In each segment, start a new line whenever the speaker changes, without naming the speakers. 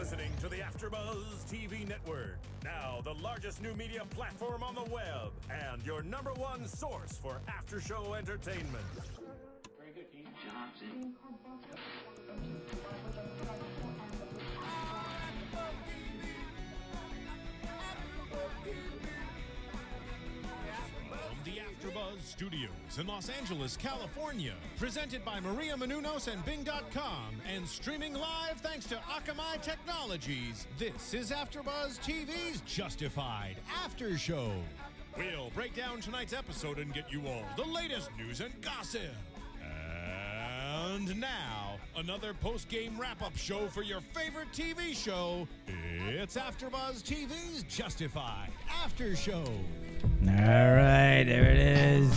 listening to the AFTERBUZZ TV network, now the largest new media platform on the web, and your #1 source for after-show entertainment.
Very good, Dean Johnson.
The AFTERBUZZ Studios in Los Angeles, California. Presented by Maria Menounos and Bing.com and streaming live thanks to Akamai Technologies. This is AFTERBUZZ TV's Justified After Show. We'll break down tonight's episode and get you all the latest news and gossip. And now, another post-game wrap-up show for your favorite TV show. It's AFTERBUZZ TV's Justified After Show.
All right, there it is.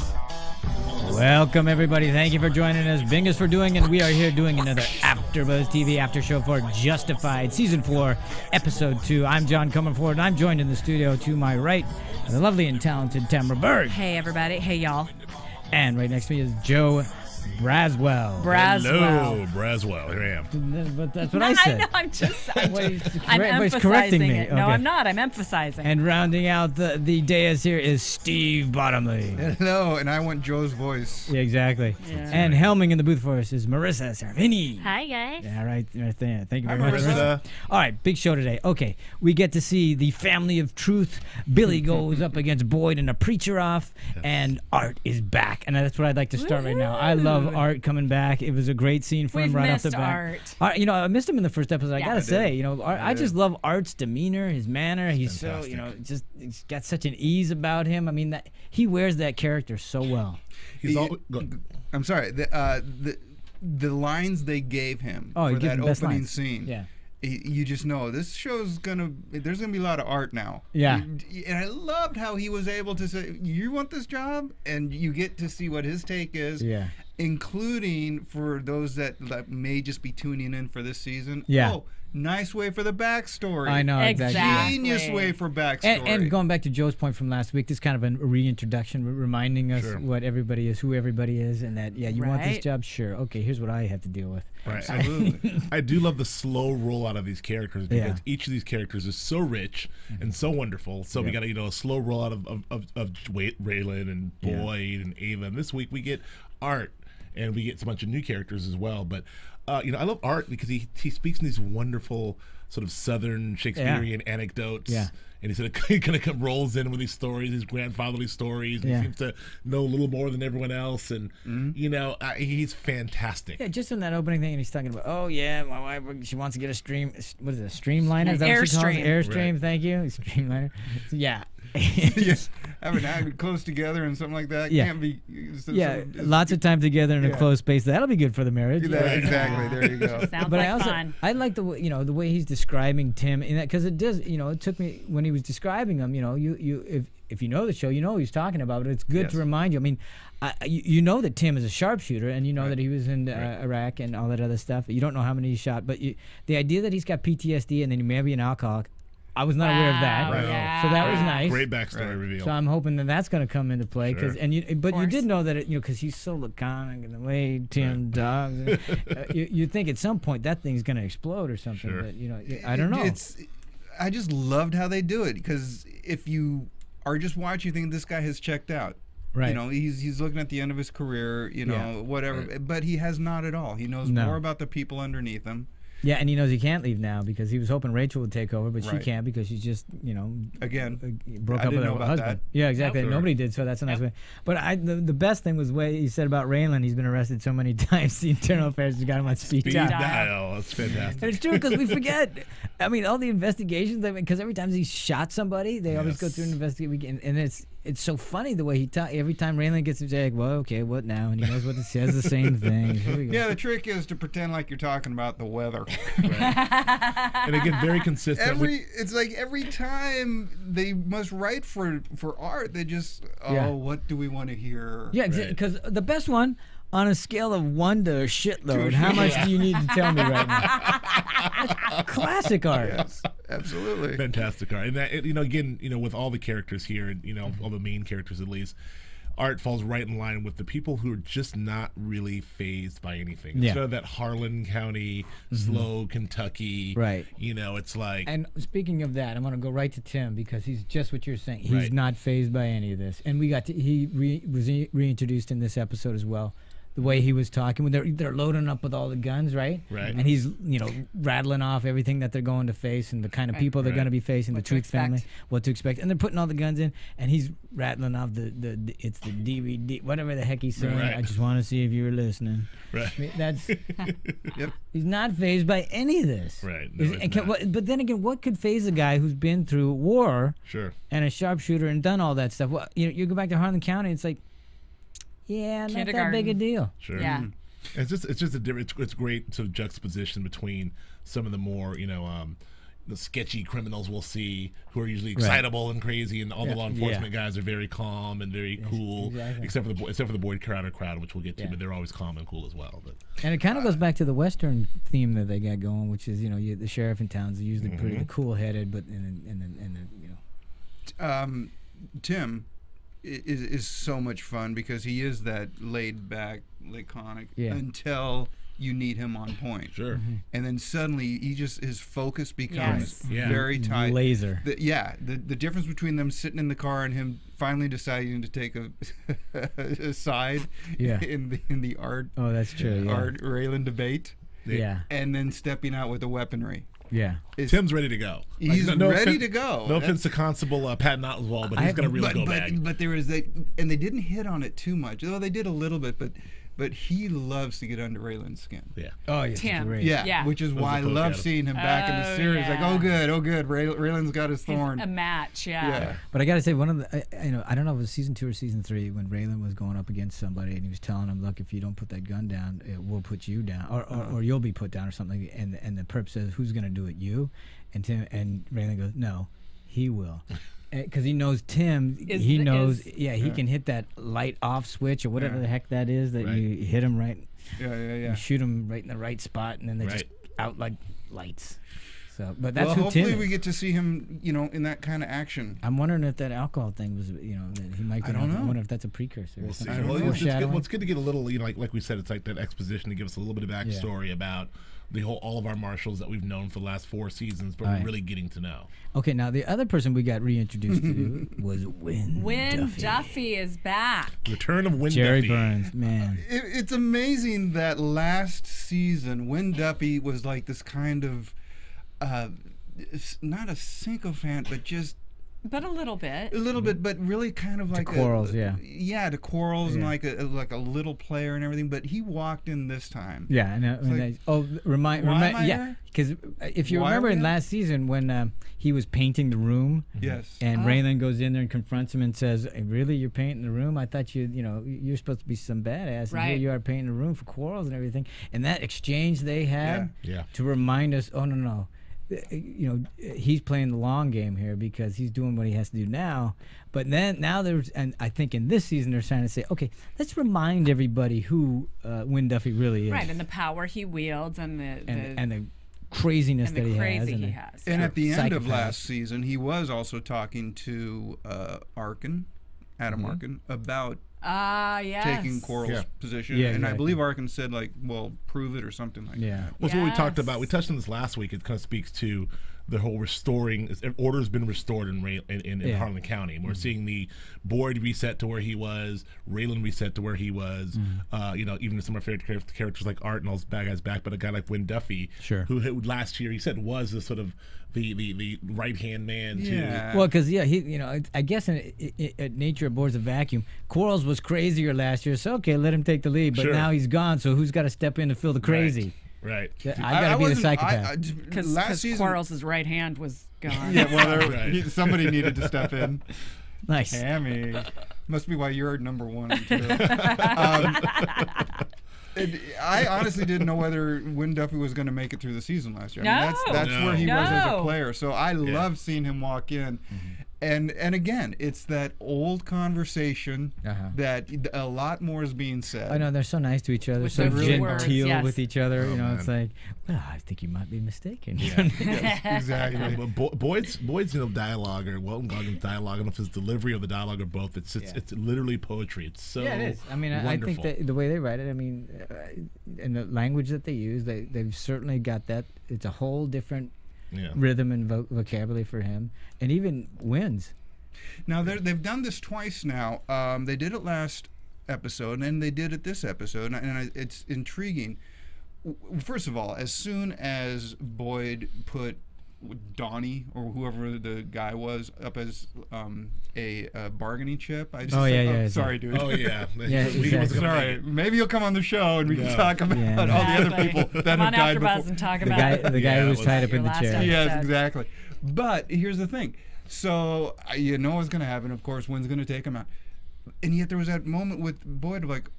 Welcome, everybody. Thank you for joining us. Bingus for doing, and we are here doing another AFTERBUZZ TV After Show for Justified, Season 4, Episode 2. I'm John Comerford, and I'm joined in the studio to my right, the lovely and talented Tamara Berg.
Hey, everybody. Hey, y'all.
And right next to me is Joe Braswell.
Hello, Braswell. Here I am.
But that's what I said.
I know, I'm
I'm
emphasizing
correcting me.
it. No,
Okay.
I'm not. I'm emphasizing.
And rounding out the dais here is Steve Bottomley.
Hello, and I want Joe's voice.
Yeah, exactly.
Yeah.
And helming in the booth for us is Marissa Servini.
Hi, guys.
Yeah, right there. Thank you very
Hi,
much.
Marissa.
All right, big show today. Okay, we get to see the family of truth. Billy goes up against Boyd and a preacher off, and Art is back. And that's what I'd like to start right now. I love Art coming back. It was a great scene for him right off the bat.
Art.
You know, I missed him in the first episode. I
Yeah.
gotta say, you know, I just love Art's demeanor, his manner. He's
fantastic.
so, you know, just he's got such an ease about him. I mean, that he wears that character so well.
He's all.
I'm sorry. The lines they gave him
Oh,
for
he gave
that
him best
opening
lines.
scene.
Yeah.
You just know this show's there's gonna be a lot of Art now.
Yeah.
And I loved how he was able to say, "You want this job," and you get to see what his take is.
Yeah.
Including for those that may just be tuning in for this season.
Yeah.
Oh, nice way for the backstory.
I know exactly.
Exactly.
Genius way for backstory.
And going back to Joe's point from last week, this is kind of a reintroduction, reminding us what everybody is, who everybody is, and that, yeah, you want this
Right.
job? Sure. Okay, here's what I have to deal with.
Right.
Absolutely.
I do love the slow roll out of these characters because
Yeah.
each of these characters is so rich and so wonderful. So we got a slow roll out of Raylan and Boyd and Ava. And this week we get Art, and we get a bunch of new characters as well. But I love Art because he speaks in these wonderful sort of Southern Shakespearean anecdotes.
Yeah.
And he kind of rolls in with these stories, these grandfatherly stories. And
Yeah.
he seems to know a little more than everyone else. And, he's fantastic.
Yeah, just in that opening thing, and he's talking about, oh yeah, my wife, she wants to get a what is it, a streamliner? Is that what she calls it?
Airstream.
Airstream,
Right.
thank you. Streamliner. Yeah.
Yes, having it close together and something like that
Yeah.
can't be.
Lots of time together in a
Yeah.
closed space. That'll be good for the marriage.
Exactly. There you go.
Sounds
But
like
I also
fun.
I like the way, the way he's describing Tim in that, because it does, it took me when he was describing him, if you know the show, you know what he's talking about, but it's good to
Yes.
remind you. I mean, you know that Tim is a sharpshooter, and you know that he was in Iraq and all that other stuff. You don't know how many he shot, but the idea that he's got PTSD and then he may be an alcoholic, I was not aware of that.
Wow, yeah.
So that was nice.
Great backstory reveal.
So I'm hoping that that's going to come into play,
Sure.
but you
course.
did know that because he's so laconic and the way Tim does, you think at some point that thing's going to explode or something.
Sure.
But I don't know.
I just loved how they do it, because if you are just watching, you think this guy has checked out.
Right.
He's looking at the end of his career, whatever.
Right.
But he has not at all. He knows more about the people underneath him.
Yeah, and he knows he can't leave now because he was hoping Rachel would take over, but she
Right.
can't because she's just,
Again,
broke
I
up with
didn't
her
know about
husband.
that.
Yeah, exactly.
Sure.
Nobody did, so that's a nice way. But the best thing was what he said about Raylan. He's been arrested so many times. The internal affairs has got him on speed
Speed
dial.
dial. That's fantastic.
And it's true because we forget. I mean, all the investigations. Because every time he shot somebody, they always go through an investigation, and it's so funny the way he talks. Every time Raylan gets to like, well, okay, what now? And he knows what it says. The same thing. Here we go.
Yeah, the trick is to pretend like you're talking about the weather.
And again, very consistent.
It's like every time they must write for Art, they just what do we want to hear?
Yeah, because the best one, on a scale of 1 to a shitload, how much do you need to tell me right now? Classic Art.
Yes, absolutely.
Fantastic art. And that, again, with all the characters here, and all the main characters at least,
Art falls right in line with the people who are just not really fazed by anything.
Yeah.
Instead of that Harlan County, slow Kentucky,
Right.
It's like.
And speaking of that, I'm going to go right to Tim because he's just what you're saying. He's
Right.
not fazed by any of this. And we got to, was reintroduced in this episode as well. The way he was talking, when they're loading up with all the guns, right?
Right.
And he's, rattling off everything that they're going to face and the kind of people they're going to be facing,
What
the
to
Truth family,
expect.
what to expect. And they're putting all the guns in, and he's rattling off it's the DVD, whatever the heck he's saying.
Right.
I just want to see if you were listening.
Right.
I mean, that's,
Yep.
he's not fazed by any of this.
Right. No, it's not.
But then again, what could faze a guy who's been through war
Sure.
and a sharpshooter and done all that stuff? Well, you go back to Harlan County, it's like, yeah, not that big a deal.
Sure.
Yeah.
It's just a different. It's great sort of juxtaposition between some of the more the sketchy criminals we'll see who are usually excitable and crazy, and all the law enforcement guys are very calm and very cool,
exactly.
except for the Boyd Crowder crowd, which we'll get to, but they're always calm and cool as well. But
And it kind of goes back to the Western theme that they got going, which is the sheriff in towns are usually pretty cool-headed, but
Tim is so much fun because he is that laid back, laconic until you need him on point.
Sure.
And then suddenly his focus becomes
Yes.
very tight.
laser.
The difference between them sitting in the car and him finally deciding to take a side in the Art
that's true.
Art Raylan debate.
Yeah.
And then stepping out with the weaponry.
Yeah.
Tim's ready to go.
He's ready to go.
No offense to Constable Pat Oswald, but he's going to really go bag.
But there was that, and they didn't hit on it too much. Though they did a little bit, but he loves to get under Raylan's skin.
Yeah.
Oh, yeah.
Tim.
Great.
Yeah, which is why I love seeing him back in the series. Like, oh good, Raylan's got his thorn.
A match, yeah.
But I got to say, one of the, I don't know if it was season 2 or season 3 when Raylan was going up against somebody and he was telling him, look, if you don't put that gun down, we'll put you down, or you'll be put down or something. And the perp says, who's going to do it, you? And Raylan goes, no, he will. Because he knows Tim, he can hit that light off switch or whatever the heck that is that you hit him right. You shoot him right in the right spot, and then they just out like lights. So, but that's who Tim
hopefully
is.
we get to see him, in that kind of action.
I'm wondering if that alcohol thing was, that he might. I
don't know.
I wonder if that's a precursor.
We'll see.
It's
good to get a little, like we said, it's like that exposition to give us a little bit of backstory about all of our marshals that we've known for the last 4 seasons, but we're really getting to know.
Okay, now the other person we got reintroduced to was Win
Duffy is back.
Return of Win
Jerry
Duffy.
Burns, man.
It's amazing that last season, Win Duffy was like this kind of, not a sycophant, but just.
But a little bit.
A little bit, but really kind of like
quarrels,
to quarrels and like a little player and everything. But he walked in this time.
Yeah, remind because if you remember in last season when he was painting the room, and Raylan goes in there and confronts him and says, "Really, you're painting the room? I thought you're supposed to be some badass, and here you are painting the room for quarrels and everything." And that exchange they had to remind us, oh no. He's playing the long game here because he's doing what he has to do now. But then and I think in this season they're trying to say, okay, let's remind everybody who Win Duffy really is,
right, and the power he wields, and
the craziness that he has.
And at the end of last season, he was also talking to Adam Arkin, about taking Coral's position. And I believe Arkin said, like, well, prove it or something like that.
Well, it's what we talked about. We touched on this last week. It kind of speaks to the whole restoring. Order's been restored in Harlan County. And we're seeing the Boyd reset to where he was, Raylan reset to where he was. Even some of our favorite characters like Art and all those bad guys back, but a guy like Win Duffy, who last year he said was the sort of the right hand man too.
Well, because I guess in nature abhors a vacuum. Quarles was crazier last year, so okay, let him take the lead. But now he's gone, so who's got to step in to fill the crazy?
Right.
I got to be the psychopath.
Because Quarles' right hand was gone.
Somebody needed to step in.
Nice.
Tammy. Must be why you're number 1 and 2. I honestly didn't know whether Win Duffy was going to make it through the season last year. I mean, that's where he was as a player. So I love seeing him walk in. And again, it's that old conversation that a lot more is being said.
I know, they're so nice to each other, so genteel with each other. You know, it's like, well, I think you might be mistaken.
Yes, exactly.
But Boyd's dialogue, or Walton Goggins' dialogue, I don't know if his delivery or the dialogue or both. It's literally poetry. It's so
it is. I mean, I think that the way they write it, I mean, and the language that they use, they've certainly got that. It's a whole different rhythm and vocabulary for him, and even wins.
Now they've done this twice now. They did it last episode, and then they did it this episode, and it's intriguing. First of all, as soon as Boyd put Donnie or whoever the guy was up as a bargaining chip, I just sorry, dude.
Oh yeah,
exactly. Sorry. Maybe you'll come on the show and we can talk about all the other people that have died before.
And talk about
the guy who was tied up in the chair.
Yes, exactly. But here's the thing. So you know what's going to happen. Of course, Wynn's going to take him out. And yet there was that moment with Boyd of like,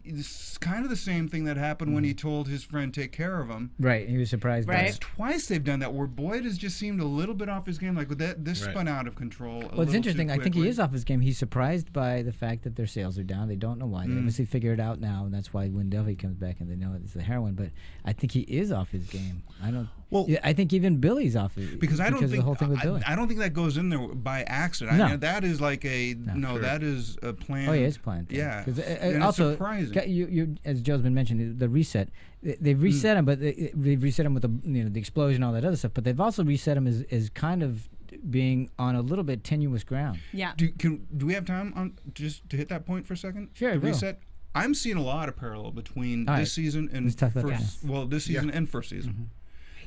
it's kind of the same thing that happened when he told his friend take care of him.
Right, he was surprised by it.
Twice they've done that, where Boyd has just seemed a little bit off his game. Like this spun out of control.
Well, it's interesting. I think he is off his game. He's surprised by the fact that their sales are down. They don't know why. They obviously figure it out now, and that's why when Duffy comes back and they know it's the heroin. But I think he is off his game. I don't. Well, I think even Billy's off his
because I don't think
the whole thing with Billy.
I don't think that goes in there by accident.
No.
I mean, that is like that is a plan.
Oh yeah, it's planned.
Yeah,
and also
surprising.
You as Joe's been mentioning, the reset. They've reset him, but they've reset him with the explosion, all that other stuff. But they've also reset him as kind of being on a little bit tenuous ground.
Yeah.
Do we have time on just to hit that point for a second?
Sure.
The reset. I'm seeing a lot of parallel between this season and this season and first season.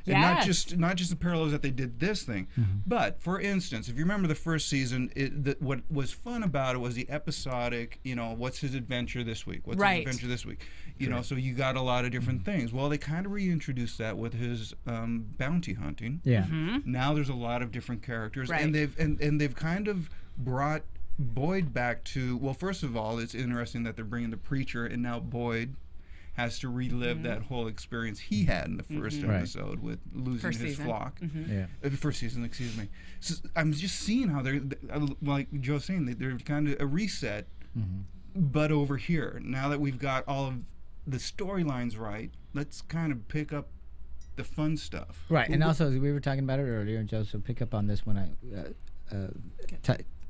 And not just the parallels that they did this thing, but for instance, if you remember the first season, what was fun about it was the episodic. You know, what's his adventure this week? What's his adventure this week? You know, so you got a lot of different things. Well, they kind of reintroduced that with his bounty hunting.
Yeah.
Now there's a lot of different characters, and they've kind of brought Boyd back to. Well, first of all, it's interesting that they're bringing the preacher, and now Boyd has to relive that whole experience he had in the first episode with losing his flock. First season, excuse me. So I'm just seeing how they're, like Joe's saying, they're kind of a reset, but over here. Now that we've got all of the storylines right, let's kind of pick up the fun stuff.
Right, and also, we were talking about it earlier, Joe, so pick up on this when I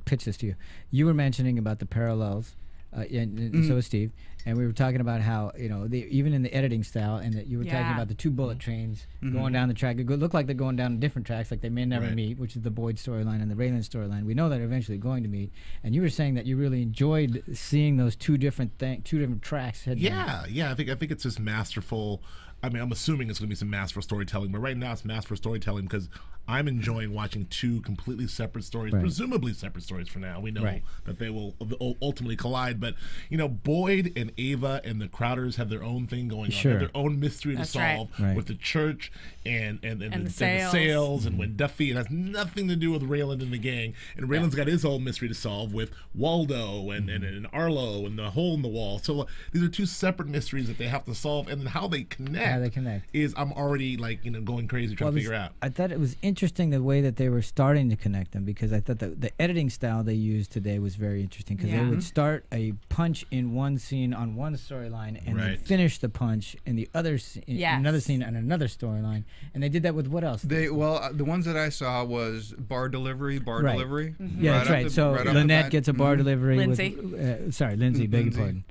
pitch this to you. You were mentioning about the parallels. And so is Steve, and we were talking about how even in the editing style, and that you were talking about the two bullet trains going down the track. It look like they're going down different tracks, like they may never meet, which is the Boyd storyline and the Raylan storyline. We know that they're eventually going to meet, and you were saying that you really enjoyed seeing those two different tracks.
Yeah. I think it's just masterful. I mean, I'm assuming it's going to be some masterful storytelling, but right now it's masterful storytelling because I'm enjoying watching two completely separate stories, presumably separate stories for now. We know that they will ultimately collide, but Boyd and Ava and the Crowders have their own thing going on. They have their own mystery to solve with the church and the sales and when Duffy. It has nothing to do with Raylan and the gang, and Raylan's got his own mystery to solve with Waldo and Arlo and the hole in the wall. So these are two separate mysteries that they have to solve, and then how they connect. Is I'm already going crazy trying to figure out.
I thought it was interesting the way that they were starting to connect them, because I thought the editing style they used today was very interesting, because they would start a punch in one scene on one storyline and then finish the punch in the other in another scene on another storyline, and they did that with what else?
The ones that I saw was bar delivery.
Yeah, that's right. So Lynette gets a bar delivery.
Lindsay.
Lindsay, beg your pardon.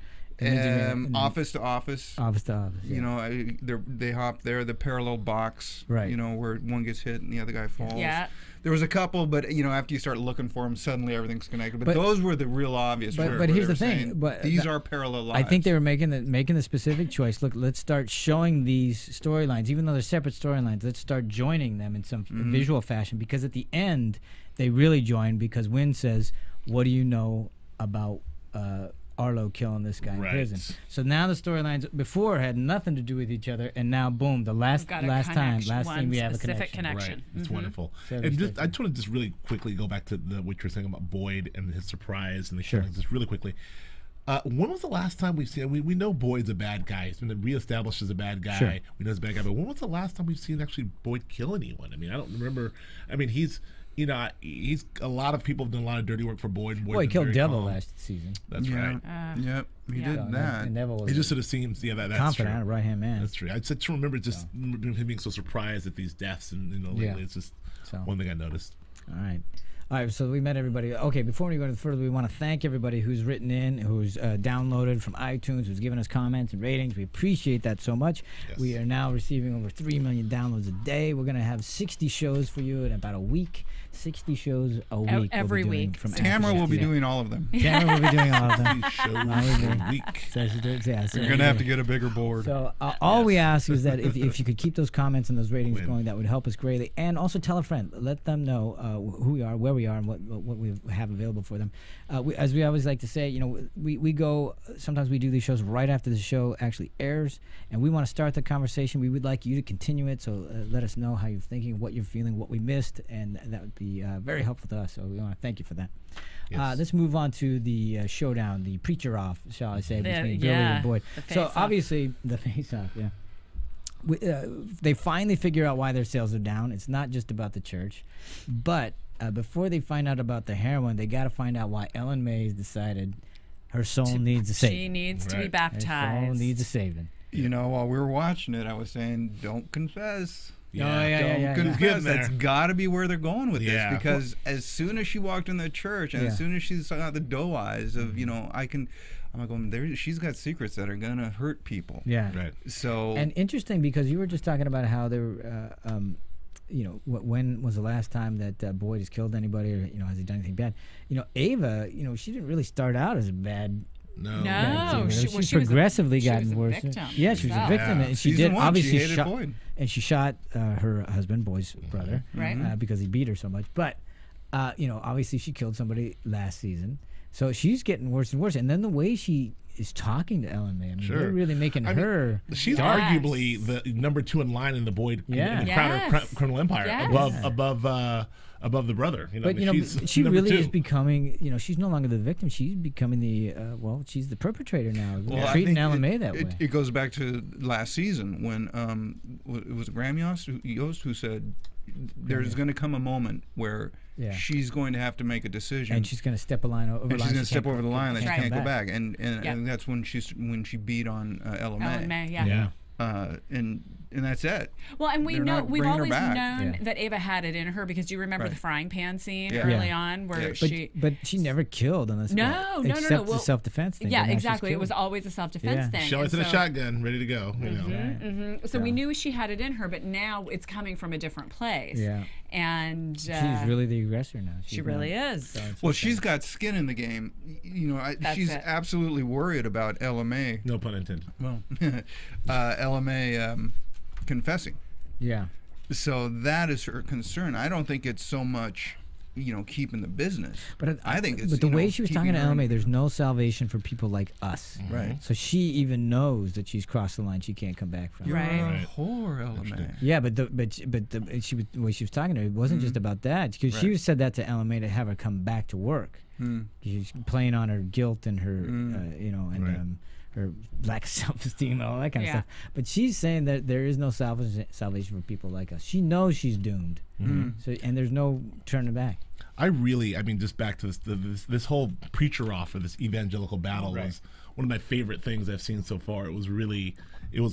Office to office. They hop there. The parallel box.
Right.
Where one gets hit and the other guy falls.
Yeah.
There was a couple, but after you start looking for them, suddenly everything's connected. But those were the real obvious.
But here's the thing.
These are parallel lives.
I think they were making the specific choice. Look, let's start showing these storylines, even though they're separate storylines. Let's start joining them in some visual fashion, because at the end they really join, because Wynn says, "What do you know about Arlo killing this guy in prison?" So now the storylines before had nothing to do with each other, and now boom, the last scene we have a connection.
Right, it's wonderful. And I just want to really quickly go back to what you were saying about Boyd and his surprise and the killings, just really quickly. When was the last time we've seen? We know Boyd's a bad guy. He's been reestablished as a bad guy. We know he's a bad guy, but when was the last time we've seen actually Boyd kill anyone? I mean, I don't remember. I mean, he's you know, he's a lot of people have done a lot of dirty work for Boyd.
Well, he killed Devil last season.
That's right.
Yep, he did that.
And Neville was
it just sort of seems, that's
confident,
true.
right-hand man.
That's true. I just remember him being so surprised at these deaths, and lately it's just one thing I noticed.
All right. All right, so we met everybody. Okay, before we go any further, we want to thank everybody who's written in, who's downloaded from iTunes, who's given us comments and ratings. We appreciate that so much. Yes. We are now receiving over 3 million downloads a day. We're going to have 60 shows for you in about a week. 60 shows a week.
Every week.
From
Tamara will be doing all of them.
Tamara will be doing all of them.
shows a week.
So you're going to have to get a bigger board.
So all we ask is that if you could keep those comments and those ratings going, that would help us greatly. And also tell a friend. Let them know who we are, where we are, and what we have available for them. As we always like to say, we go, sometimes we do these shows right after the show actually airs, and we want to start the conversation. We would like you to continue it, so let us know how you're thinking, what you're feeling, what we missed, and that would be very helpful to us, so we want to thank you for that. Yes. Let's move on to the showdown, the preacher off, shall I say, between Billy and Boyd. So obviously, the face-off, they finally figure out why their sales are down. It's not just about the church, but before they find out about the heroin, they got to find out why Ellen May has decided her soul needs a saving.
She needs to be baptized.
Her soul needs a saving.
While we were watching it, I was saying, don't confess.
Don't
confess. That's got to be where they're going with this, because as soon as she walked in the church, and as soon as she saw the doe eyes of, I'm going, she's got secrets that are gonna hurt people.
Yeah.
Right.
So.
And interesting, because you were just talking about how there, when was the last time that Boyd has killed anybody, or has he done anything bad? Ava, she didn't really start out as a bad.
No,
she's progressively gotten worse. Yeah, she was a victim, and she did obviously shot.
Boyd.
And she shot her husband, Boyd's brother,
right?
Because he beat her so much. But obviously she killed somebody last season, so she's getting worse and worse. And then the way she is talking to Ellen May, they're really making her.
She's arguably the #2 in line in the Boyd in the Crowder criminal empire, above the brother.
But she really is becoming. She's no longer the victim. She's becoming the she's the perpetrator now.
Well,
treating Ellen May that way.
It goes back to last season when it was Graham Yost who said there's going to come a moment where she's going to have to make a decision,
and she's going to step over the line that she can't go back, and that's when she beat on Ellen May. And that's it.
Well, and we've always known that Ava had it in her, because you remember the frying pan scene early on where
but she never killed unless except the self-defense thing.
Yeah, exactly. It was always a self-defense thing.
She always had a shotgun ready to go.
So we knew she had it in her, but now it's coming from a different place.
Yeah.
And
she's really the aggressor now.
She really is.
Well, she's got skin in the game. She's absolutely worried about Ella May.
No pun intended.
Well, Ella May confessing.
Yeah.
So that is her concern. I don't think it's so much, keeping the business.
But
I think it's.
But the way she was talking to Ella May, there's no salvation for people like us.
Right.
So she even knows that she's crossed the line. She can't come back from.
You're a whore, Ella May.
Yeah, but the way she was talking to her, it wasn't just about that, because she said that to Ella May to have her come back to work. She's playing on her guilt and her, her lack of self-esteem and all that kind of stuff. But she's saying that there is no salvation for people like us. She knows she's doomed. So, and there's no turning back.
Just back to this whole preacher off, or this evangelical battle was one of my favorite things I've seen so far. It was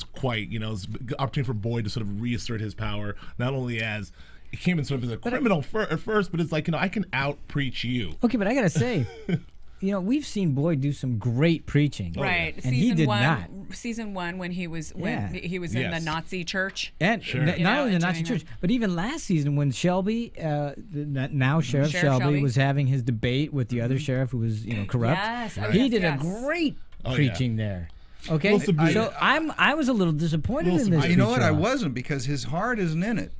quite, it was an opportunity for Boyd to sort of reassert his power, not only as it came in sort of as a criminal at first, but it's like, I can out-preach you.
Okay, but I gotta say, we've seen Boyd do some great preaching,
right?
And he did not.
Season 1, when he was in the Nazi church,
and not only the Nazi church, but even last season when Shelby, now Sheriff Shelby, was having his debate with the other sheriff who was corrupt.
Yes,
he did a great preaching there. Okay, so I was a little disappointed in this.
You know what? I wasn't, because his heart isn't in it.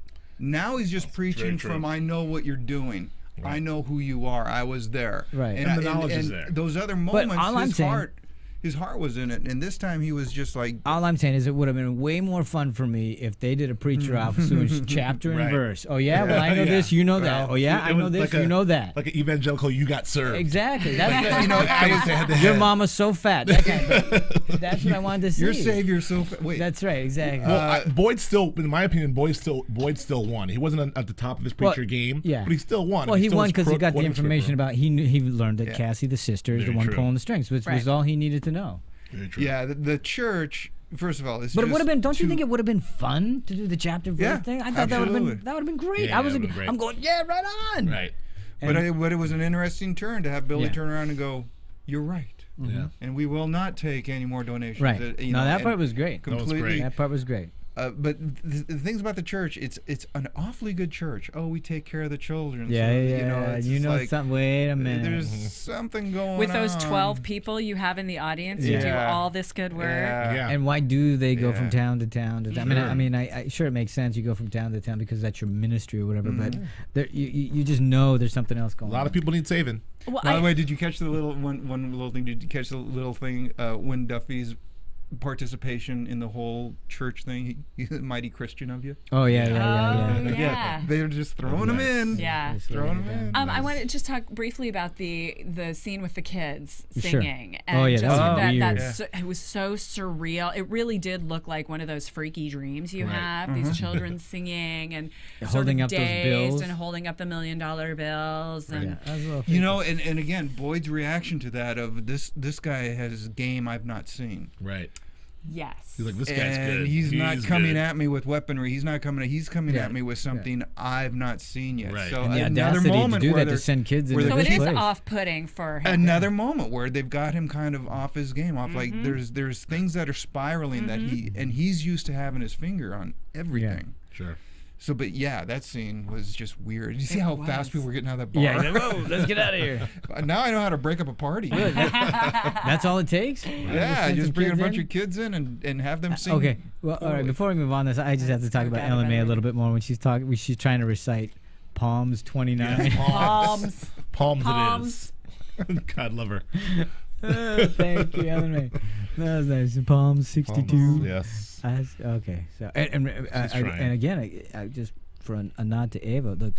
Now he's just preaching from, I know what you're doing. Right. I know who you are. I was there.
Right.
And
the knowledge is there.
Those other moments, his heart his heart was in it, and this time he was just like.
All I'm saying is it would have been way more fun for me if they did a preacher off doing chapter and verse. Oh yeah, well I know this, you know that. Oh yeah, I know this, you know that.
Like an evangelical, you got served.
Exactly. That's your mama's so fat. That's what I wanted to see.
Your savior's so fat. Wait.
That's right. Exactly.
Well, Boyd still, in my opinion, Boyd still won. He wasn't at the top of his preacher game.
Yeah.
But he still won.
Well, he won because he got the information about. He learned that Cassie, the sister, is the one pulling the strings, which was all he needed to know.
Very true.
Yeah, the church. First of all,
but it would have been. Don't you think it would have been fun to do the chapter verse thing? I thought that would have been great.
Yeah,
I'm going, yeah, right on.
Right.
But it was an interesting turn to have Billy turn around and go, "You're right."
Yeah.
And we will not take any more donations.
Right. That part was great.
Completely.
That part was great.
But the things about the church, it's an awfully good church. Oh, we take care of the children.
Yeah,
so,
yeah. You know
like,
something. Wait a minute.
There's something going on.
With those 12 people you have in the audience, you do all this good work.
Yeah.
And why do they go from town to town to town? I mean, I sure it makes sense. You go from town to town because that's your ministry or whatever. But you just know there's something else going on.
A lot of people need saving.
Well,
By the way, did you catch the little one little thing? Did you catch the little thing when Duffy's participation in the whole church thing? He's a mighty Christian of you.
Oh yeah.
They're just throwing him in.
Yeah,
throwing him in.
I want to just talk briefly about the scene with the kids singing.
Sure.
And
that was
weird. It was so surreal. It really did look like one of those freaky dreams you have. These children singing and
holding up
dazed
those bills
and holding up the $1 million bills. And
and again, Boyd's reaction to that of this guy has game I've not seen.
Right.
Yes.
He's like, this guy's good.
He's not coming at me with weaponry. He's coming at me with something I've not seen yet.
Right.
So
and the
another moment
to do
where
that to send kids into
so
this
it is
place.
off-putting for him.
Another moment where they've got him kind of off his game, off like there's things that are spiraling that he's used to having his finger on everything.
Yeah. Sure.
So, but yeah, that scene was just weird. You see how fast people were getting out of that bar?
Yeah, whoa, let's get out of here.
Now I know how to break up a party.
Really? That's all it takes?
Yeah, just bring a bunch of kids in and have them sing.
Okay, well, all right, before we move on this, I just have to talk about Ellen May a little bit more when she's trying to recite Palms 29.
Yes, Palms it is. God love her.
Thank you, Ellen May. That was nice. Palms 62.
Palms, yes.
Okay, so and again, I just for a nod to Ava. Look,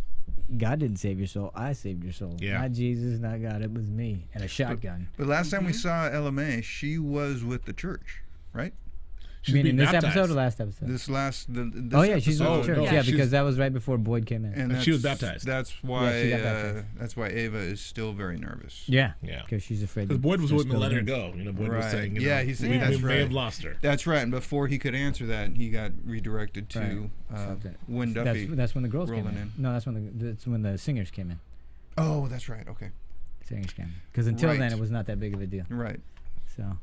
God didn't save your soul. I saved your soul.
Yeah.
Not Jesus, not God. It was me and a shotgun.
But last time we saw Ella May, she was with the church, right?
You mean in this episode or last episode?
This
she's in the church. Yeah, because that was right before Boyd came in.
And
she was baptized.
That's why. That's why Ava is still very nervous.
Yeah, because she's afraid.
Because Boyd was wouldn't let her go. Boyd was saying, we may have lost her.
That's right. And before he could answer that, he got redirected to when Duffy.
That's when the girls came in. No, that's when the singers came in.
Oh, that's right. Okay.
Singers came in. Because until then, it was not that big of a deal.
Right.
So, all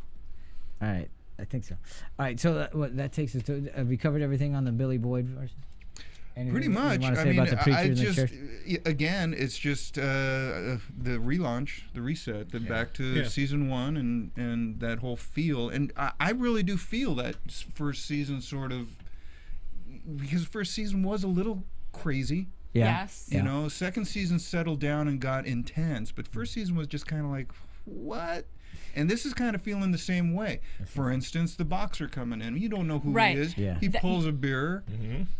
right. I think so. All right, so that takes us to. We covered everything on the Billy Boyd version.
Pretty much.
I mean,
again, it's just the relaunch, the reset, back to season 1 and that whole feel. And I really do feel that first season sort of, because first season was a little crazy.
Yeah.
Yes.
You know, second season settled down and got intense, but first season was just kind of like, what? And this is kind of feeling the same way. For instance, the boxer coming in. You don't know who he is.
Yeah.
He pulls a beer.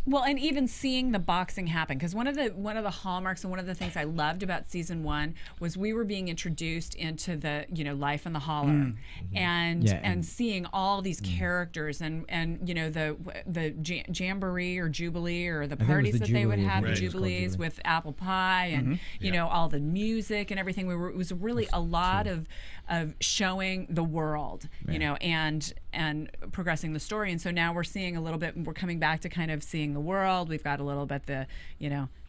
Well, and even seeing the boxing happen, because one of the hallmarks and one of the things I loved about season 1 was we were being introduced into the life in the holler, and seeing all these characters and the jamboree or jubilee or the parties that they would have, the jubilees with apple pie and all the music and everything. It was really a lot of showing the world, and progressing the story. And so now we're seeing a little bit, we're coming back to kind of seeing the world. We've got a little bit the,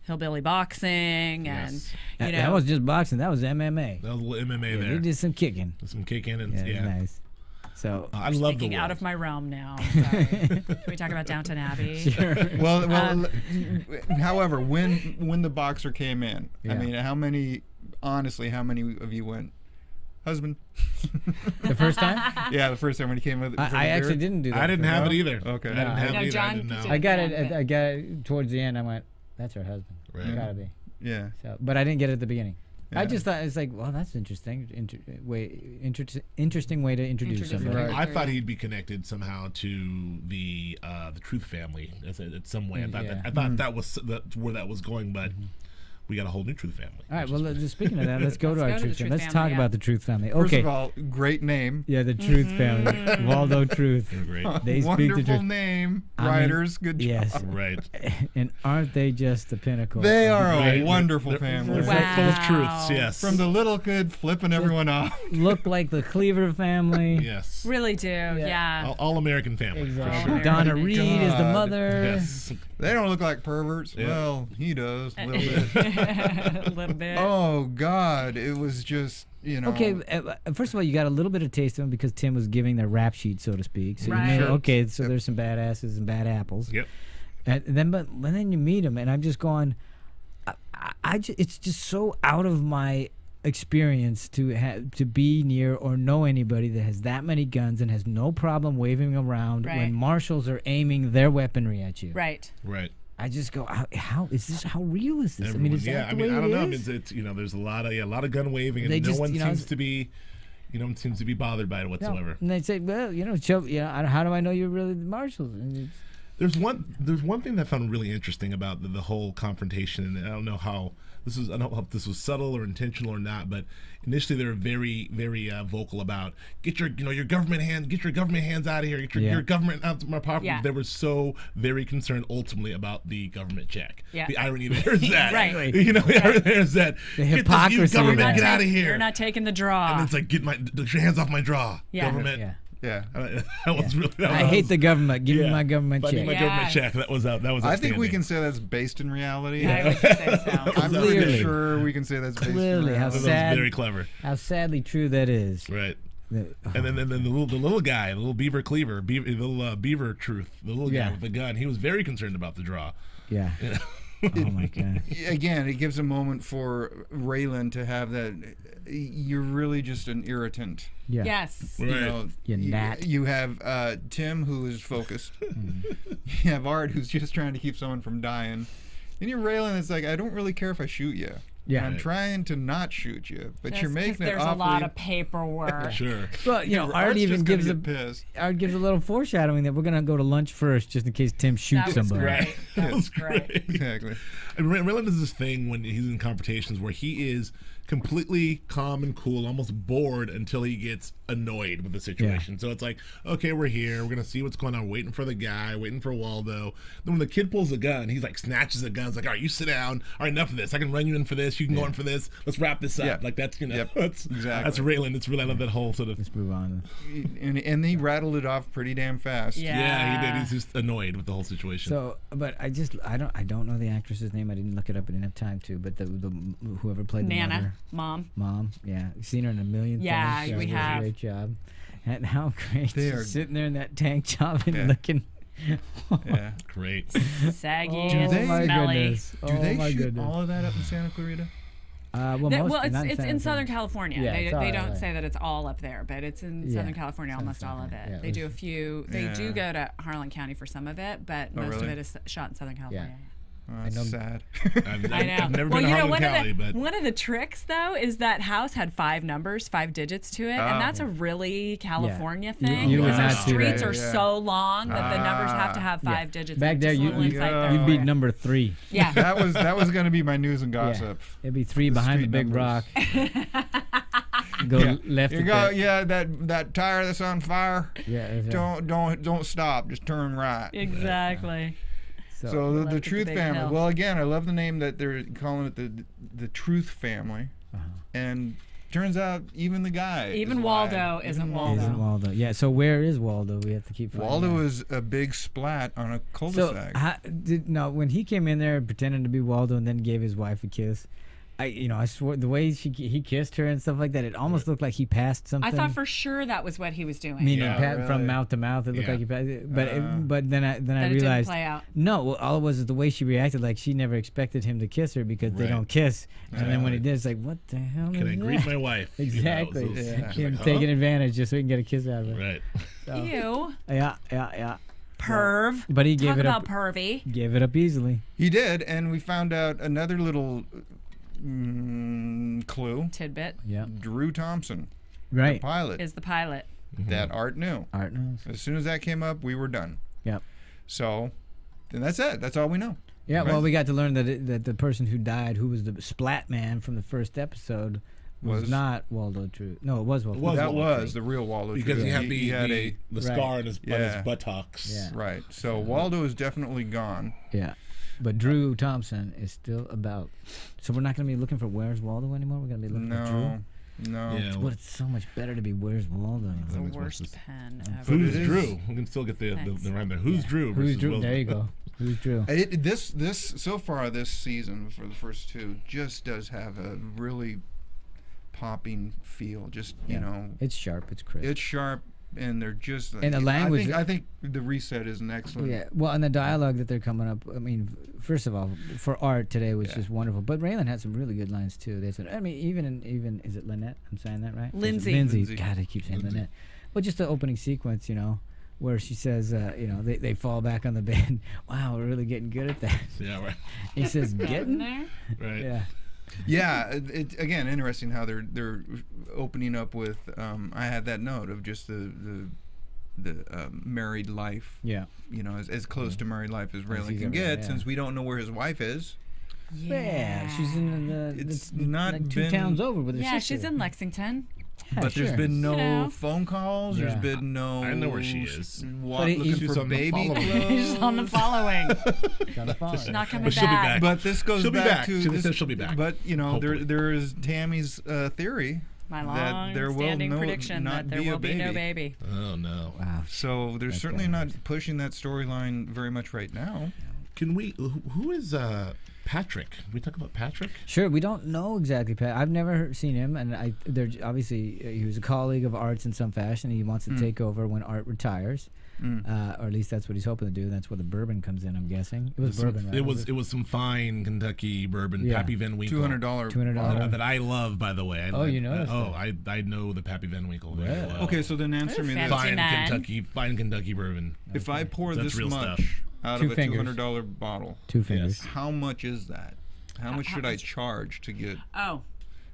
hillbilly boxing and,
That was just boxing. That was MMA.
That was a little MMA there.
They did some kicking.
And
nice. So
I love the
out of my realm now. Sorry. Can we talk about Downton Abbey?
Sure.
Well, however, when the boxer came in, I mean, how many of you went, husband?
The first time?
Yeah, the first time when he came with.
I actually didn't do that.
I didn't have it either.
Okay.
I didn't have it either.
John,
I didn't know.
I got it towards the end. I went, that's her husband.
Right.
It's gotta be.
Yeah.
So, but I didn't get it at the beginning. I just thought it's like, well, that's interesting. Interesting way to introduce somebody.
Right. I thought he'd be connected somehow to the Truth family in some way. I thought that was where that was going, but. We got a whole new Truth family.
All right. Well, speaking of that, let's go to our Truth family. Let's talk about the Truth family. Okay.
First of all, great name.
Yeah, the Truth family. Waldo Truth.
They're great.
They
Wonderful
speak the truth.
Name. Writers, good job.
Yes.
Right.
And aren't they just the pinnacle?
They are a wonderful family.
Wow. Full of truths. Yes.
From the little kid flipping everyone off.
Look like the Cleaver family.
Yes.
Really do. Yeah.
All American family.
Exactly. Sure. Donna Reed is the mother.
Yes.
They don't look like perverts. Yeah. Well, he does a little bit.
A little bit.
Oh God, it was just, you know.
Okay, first of all, you got a little bit of taste of them because Tim was giving their rap sheet, so to speak. So
right.
you knew, okay, so there's some badasses and bad apples.
Yep.
And then, but then you meet them, and I'm just going, it's just so out of my experience to be near or know anybody that has that many guns and has no problem waving them around when marshals are aiming their weaponry at you.
Right.
Right.
I just go, how is this? How real is this?
Everyone,
I mean, is that the way
I don't know.
is?
It's there's a lot of gun waving, and no one seems to be, seems to be bothered by it whatsoever.
No. And they say, well, how do I know you're really the marshals? And
there's one thing that I found really interesting about the whole confrontation, and I don't know if this was subtle or intentional or not, but initially they were very, very vocal about get your government hands out of here, get your government out of my property.
Yeah.
They were so very concerned ultimately about the government check.
Yeah.
The irony there is that.
Right.
The irony there is that
the hypocrisy.
Government, get out of here.
You're not taking the draw.
And it's like get your hands off my draw.
Yeah.
Government.
Yeah.
I hate the government. Give me my government check.
My government check. That was
I think we can say that's based in reality.
I would say so.
I'm pretty sure we can say that's based in reality.
How sad.
Very clever.
How sadly true that is.
Right. And then the little guy, the little beaver cleaver, beaver truth, the little guy with the gun. He was very concerned about the draw.
Yeah. Oh my God.
Again, it gives a moment for Raylan to have that. You're really just an irritant.
Yeah.
Yes.
Right.
You have Tim, who is focused. You have Art, who's just trying to keep someone from dying. And you're Raylan. It's like, I don't really care if I shoot you. Yeah. I'm trying to not shoot you, but you're making it awfully.
There's a lot of paperwork.
Sure.
Well, Art even gives a little foreshadowing that we're gonna go to lunch first, just in case Tim shoots somebody.
Great. That was great.
Exactly.
And Raylan does this thing when he's in confrontations where he is completely calm and cool, almost bored until he gets annoyed with the situation. So it's like, okay, we're here. We're going to see what's going on. Waiting for the guy, waiting for Waldo. Then when the kid pulls the gun, he's like snatches the gun. It's like, all right, you sit down. All right, enough of this. I can run you in for this. You can go in for this. Let's wrap this up.
Yeah.
Like that's,
that's
Raylan. It's really, I love that whole sort of.
Let's move on.
And he rattled it off pretty damn fast.
Yeah, he did. He's just annoyed with the whole situation.
So, but I don't know the actress's name. I didn't look it up. I didn't have time to. But the whoever played the
Nana,
mom, yeah, you've seen her in a million things.
Yeah, we have.
Great job. And how great she's sitting there in that tank top and looking.
Yeah,
great.
Saggy and smelly.
Do they shoot all of that up in Santa Clarita?
It's in Southern California.
Yeah,
they don't say that it's all up there, but it's in Southern California, almost all of it.
Yeah,
they do a few. They do go to Harlan County for some of it, but most of it is shot in Southern California.
Yeah.
Oh, that's sad.
I know.
I've never been to Harlan County, but
one of the tricks though is that house had 5 numbers, 5 digits to it, and that's a really California thing.
You
because
would
our
not see
streets
that.
are so long that the numbers have to have 5 digits.
Back there, you'd be number 3.
Yeah.
That was going to be my news and gossip.
It'd be 3 behind the big rock. Go left.
You go. Yeah, that tire that's on fire.
Yeah.
Don't stop. Just turn right.
Exactly.
So the Truth family. Well, again, I love the name that they're calling it the Truth family, and turns out even the guy,
Waldo isn't Waldo.
Yeah. So where is Waldo? We have to keep.
Waldo is a big splat on a cul-de-sac.
So when he came in there pretending to be Waldo and then gave his wife a kiss. I swore the way he kissed her and stuff like that, it almost looked like he passed something.
I thought for sure that was what he was doing.
Meaning from mouth to mouth, it looked like he passed. But then I realized
it didn't play out.
No, all it was is the way she reacted, like she never expected him to kiss her because they don't kiss. And then when he did, it's like, what the hell?
Can I greet my wife?
Exactly. Him taking advantage just so he can get a kiss out of her.
Right.
So,
Ew.
Yeah.
Perv.
But he gave
Talk
it up.
Pervy.
Gave it up easily.
He did, and we found out another little clue.
Tidbit.
Yeah.
Drew Thompson.
Right.
The pilot.
Is the pilot.
That Art knew.
Art knows.
As soon as that came up, we were done.
Yep.
So, then that's it. That's all we know.
Yeah,
Right?
well, we got to learn that the person who died, who was the Splat Man from the first episode, was not Waldo True. No, it was Waldo.
That was the real Waldo True.
Because he had the scar on his
Yeah.
buttocks.
Yeah.
Right. So Waldo is definitely gone.
Yeah. But Drew Thompson is still about. So we're not going to be looking for Where's Waldo anymore? We're going to be looking for Drew?
No.
Yeah,
But it's so much better to be Where's Waldo.
It's the worst pen ever.
Who's Drew? We can still get the rhyme there. Who's Drew?
Who's Drew?
Wilson?
There you go. Who's Drew?
This so far this season for the first two just does have a really popping feel. Just you know,
it's sharp. It's crisp.
It's sharp, and they're just.
And the language.
I think the reset is an excellent.
Yeah. Well, and the dialogue that they're coming up. I mean, first of all, for Art today was just wonderful. But Raylan had some really good lines too. They said, I mean, even is it Lynette? I'm saying that right?
Lindsay.
Lindsay. God, I keep saying Lynette. Well, just the opening sequence, you know, where she says, you know, they fall back on the bed. Wow, we're really getting good at that.
Yeah, right.
He says, getting
there.
Right.
Yeah.
Yeah, again interesting how they're opening up with. I had that note of just the married life.
Yeah.
You know, as close to married life as Raylan can get, since we don't know where his wife is.
Yeah, she's in
it's not
like 2 towns over with her sister.
Yeah, she's in Lexington.
Yeah,
but there's been no
You know.
phone calls.
Yeah.
There's been no.
I know where she is.
Looking
she's
for
on the
baby
following.
clothes.
She's on the following.
She's
not coming
But she'll be back.
But this goes
She'll be
back
back.
to
She said she'll be back.
But you know,
Hopefully.
there is Tammy's theory
My
that there will
long-standing prediction
not
that there
be
will
a
be no
baby.
baby.
Oh no.
Wow.
So they're certainly not pushing that storyline very much right now.
Can we? Who is Patrick? Can we talk about Patrick?
Sure, we don't know exactly. I've never seen him, and obviously he was a colleague of Art's in some fashion. He wants to take over when Art retires, or at least that's what he's hoping to do. That's where the bourbon comes in. I'm guessing it was bourbon. Right?
It was some fine Kentucky bourbon. Pappy Van Winkle.
$200
that I love, by the way.
You noticed
I know the Pappy Van Winkle very well.
Okay, so then answer me this:
fancy
fine Kentucky bourbon.
if I pour
That's
this
real
much
stuff.
out
Two
of a
fingers.
$200 bottle,
2 fingers.
how much is that? How much should I charge to get?
Oh.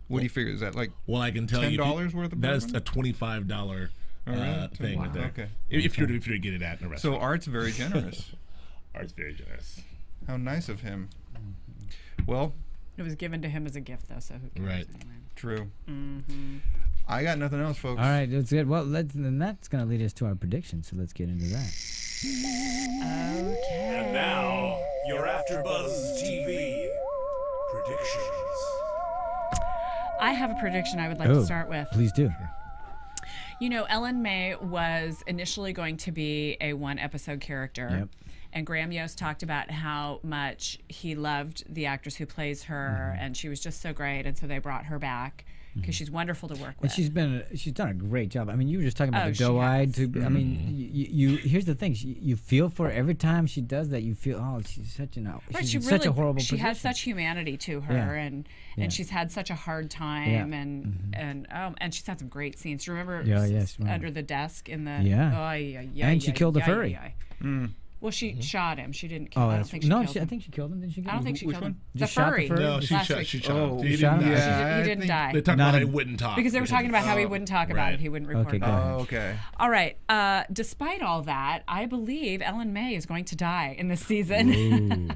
What do you figure? Is that like
Well, I can tell you,
$10 worth of
that is
bourbon?
a $25 thing right there.
Okay.
If you're to get it at in a restaurant.
So Art's very generous.
Art's very generous.
How nice of him. Well,
It was given to him as a gift, though, so who cares?
Right.
Anyway.
true. I got nothing else, folks.
All right, that's good. Well, then that's going to lead us to our predictions. So let's get into that.
And now, your AfterBuzz TV predictions.
I have a prediction I would like to start with.
Please do.
You know, Ellen May was initially going to be a one-episode character.
Yep.
And Graham Yost talked about how much he loved the actress who plays her, and she was just so great, and so they brought her back because she's wonderful to work with.
And she's done a great job. I mean, you were just talking about the
she
doe-eyed.
has.
I mean, you here's the thing: you feel for her every time she does that. You feel, oh, she's such such a horrible.
She has such humanity to her, and she's had such a hard time, and she's had some great scenes. Do you remember under the desk in the
and she killed the furry.
Well, she shot him. She didn't kill him.
Oh,
I don't think she killed him.
I think she killed him. Didn't she?
I don't think she
Which
killed
one?
him.
Just
The
shot the
furry.
furry?
No, she
last
shot.
week.
She shot.
Oh,
He
he
didn't
shot him?
die.
Yeah,
He didn't die.
They talked
Not
about
a-
he wouldn't talk
Because they were talking about how he wouldn't talk about it. He wouldn't report
Okay,
it.
go ahead.
Oh, okay.
All right. Despite all that, I believe Ellen May is going to die in this season.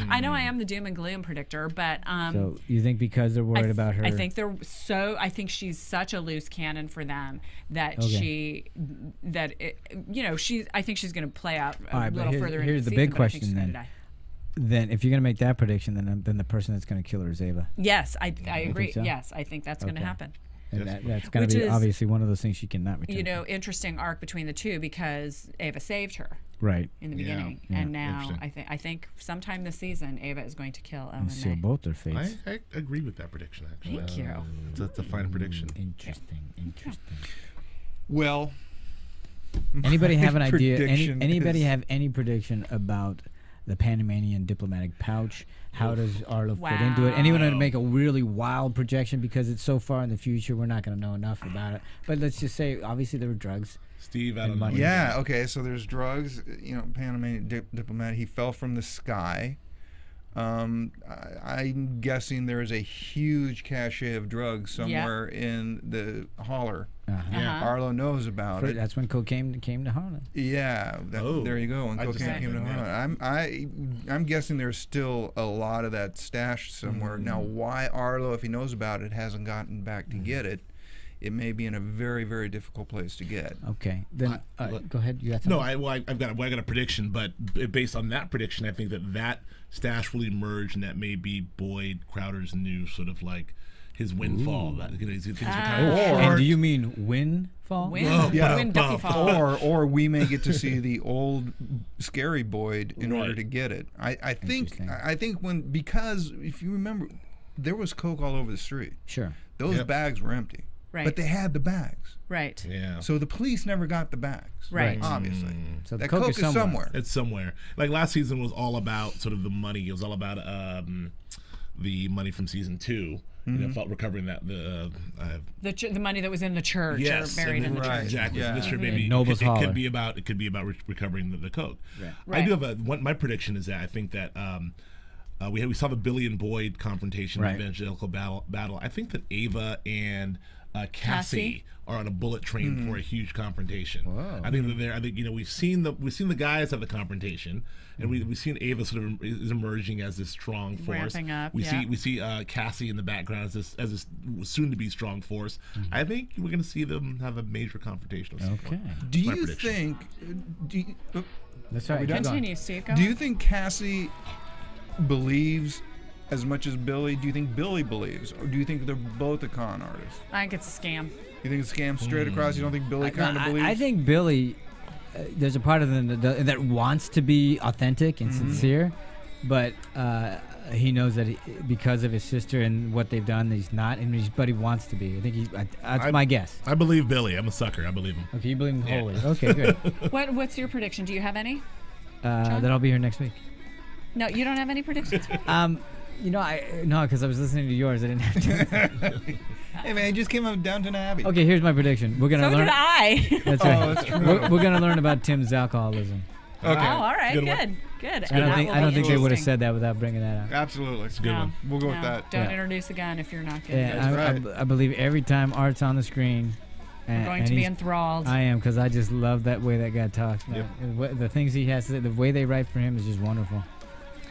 I know I am the doom and gloom predictor, but
So you think because they're worried about her?
I think I think she's such a loose cannon for them that I think she's going to play out a
All right, but
little further into
here's the
season,
big
but I think she's
question
gonna
then.
die.
Then if you're gonna make that prediction, then the person that's gonna kill her is Ava.
Yes, I agree.
so?
Yes, I think that's going to
Okay.
happen.
And that's gonna
Which
be
is,
obviously one of those things she cannot return.
You know, interesting arc between the two because Ava saved her
right?
in the beginning, and now I think sometime this season Ava is going to kill Ellen
And seal
May.
both their fates.
I agree with that prediction. Actually,
Thank you.
That's a fine prediction.
Interesting.
Well,
Anybody have an idea?
prediction
Anybody
is-
have any prediction about the Panamanian diplomatic pouch? How does Arlo fit into it? Anyone want to make a really wild projection because it's so far in the future? We're not going to know enough about it. But let's just say, obviously, there were drugs.
Steve, I don't know.
money.
Yeah, okay, so there's drugs, Panamanian diplomat. He fell from the sky. I'm guessing there is a huge cache of drugs somewhere in the holler. Arlo knows about it.
That's when cocaine came to Harlan.
Yeah, there you go. When cocaine came to Harlan, I'm guessing there's still a lot of that stashed somewhere. Now, why Arlo, if he knows about it, hasn't gotten back to get it? It may be in a very, very difficult place to get.
Okay, then go ahead. You got something?
No, I've got a prediction, but based on that prediction, I think that stash will emerge, and that may be Boyd Crowder's new sort of like his windfall. That, you know, things are kind of
and do you mean windfall?
Or we may get to see the old scary Boyd in order to get it. I think because if you remember, there was coke all over the street.
Sure.
Those bags were empty.
Right.
But they had the bags.
Right.
Yeah.
So the police never got the bags.
Right.
Obviously.
So
that coke is somewhere.
It's somewhere. Like last season was all about sort of the money. It was all about the money from season 2. You know, about recovering that the
money that was in the church.
Yes,
or buried in the church.
Exactly. Yeah. This year maybe it could be about recovering the coke. Right. I do have my prediction is that I think that we saw the Billy and Boyd confrontation, evangelical battle. I think that Ava and Cassie are on a bullet train for a huge confrontation. Whoa. I think that they're. I think we've seen the guys have the confrontation, and we've seen Ava sort of is emerging as this strong force.
Ramping up.
We see Cassie in the background as this soon to be strong force. I think we're going to see them have a major confrontation.
Okay.
Do you think?
That's right.
Continue, Steve. Go
Do you think Cassie believes as much as Billy? Do you think Billy believes, or do you think they're both a con artist?
I think it's a scam.
You think it's a scam straight across? You don't think Billy kind of believes?
I think Billy, there's a part of them that wants to be authentic and sincere, but he knows that because of his sister and what they've done, he's not, but he wants to be. I think that's my guess.
I believe Billy. I'm a sucker. I believe him.
Okay, you believe him wholly. Okay, good.
What's your prediction? Do you have any?
That I'll be here next week.
No, you don't have any predictions?
Because I was listening to yours. I didn't have to.
Hey man, he just came up Downton Abbey.
Okay, here's my prediction. We're gonna learn.
So did I.
That's right. Oh, that's true. We're gonna learn about Tim's alcoholism.
Okay.
Oh, all right, good.
I don't think they would have said that without bringing that up.
Absolutely, it's a good one. We'll go with that.
Don't introduce a gun if you're not good.
Yeah, I believe every time Art's on the screen.
I'm going to be enthralled.
I am, because I just love that way that guy talks. The things he has to say, the way they write for him is just wonderful.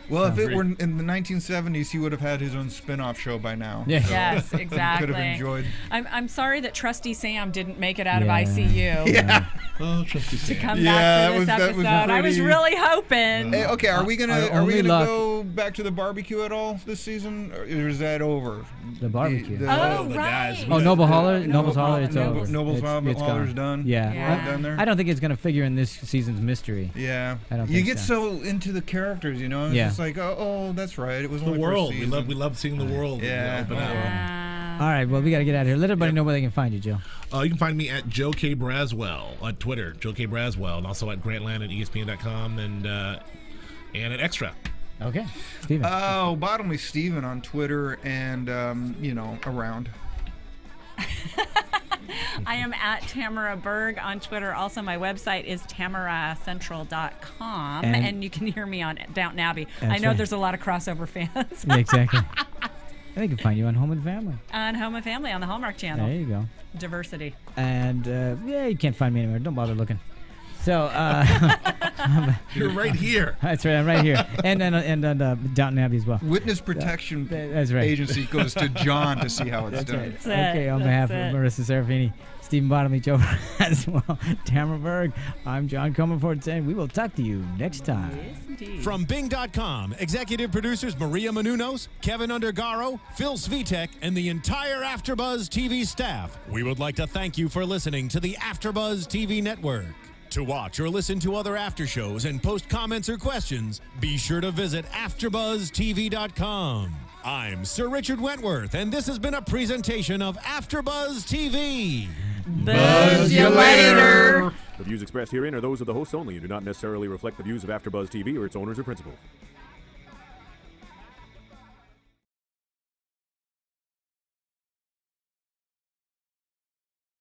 Well, if it were in the 1970s, he would have had his own spin-off show by now.
Yeah.
Yes, exactly.
Could have enjoyed.
I'm sorry that Trusty Sam didn't make it out of ICU.
Yeah.
Oh, Trusty Sam.
To come back to this episode. I was really hoping.
Hey, okay, are we gonna go back to the barbecue at all this season, or is that over?
The barbecue.
The
right.
Guys,
Noble Holler. Noble's Holler. It's over.
Noble's Holler's done.
Yeah.
Done there?
I don't think it's gonna figure in this season's mystery.
Yeah.
I don't
you
think
get so into the characters, you know. It's just like, oh, that's right. It was
the world. We love seeing the world.
Yeah.
Open up.
All right. Well, we got to get out of here. Let everybody know where they can find you, Joe.
You can find me at Joe K. Braswell on Twitter, Joe K. Braswell, and also at Grantland at ESPN.com and at Extra.
Okay. Steven.
Oh, Bottomley Steven on Twitter and around.
I am at Tamara Berg on Twitter. Also, my website is tamaracentral.com, and you can hear me on Downton Abbey. I know there's a lot of crossover fans.
Yeah, exactly. They can find you on Home and Family.
On Home and Family on the Hallmark Channel.
There you go.
Diversity.
And you can't find me anywhere. Don't bother looking. So
you're right here.
That's right. I'm right here, and Downton Abbey as well.
Witness Protection
that's right.
Agency goes to John to see how it's done.
Right. Okay, on behalf of Marissa Serafini, Stephen Bottomley, Joe as well, Tamara Berg, I'm John Comerford saying we will talk to you next time.
Yes, indeed.
From Bing.com, executive producers Maria Menounos, Kevin Undergaro, Phil Svitek, and the entire AfterBuzz TV staff, we would like to thank you for listening to the AfterBuzz TV network. To watch or listen to other after shows and post comments or questions, be sure to visit AfterBuzzTV.com. I'm Sir Richard Wentworth, and this has been a presentation of AfterBuzz TV.
Buzz you later.
The views expressed herein are those of the hosts only and do not necessarily reflect the views of AfterBuzz TV or its owners or principals.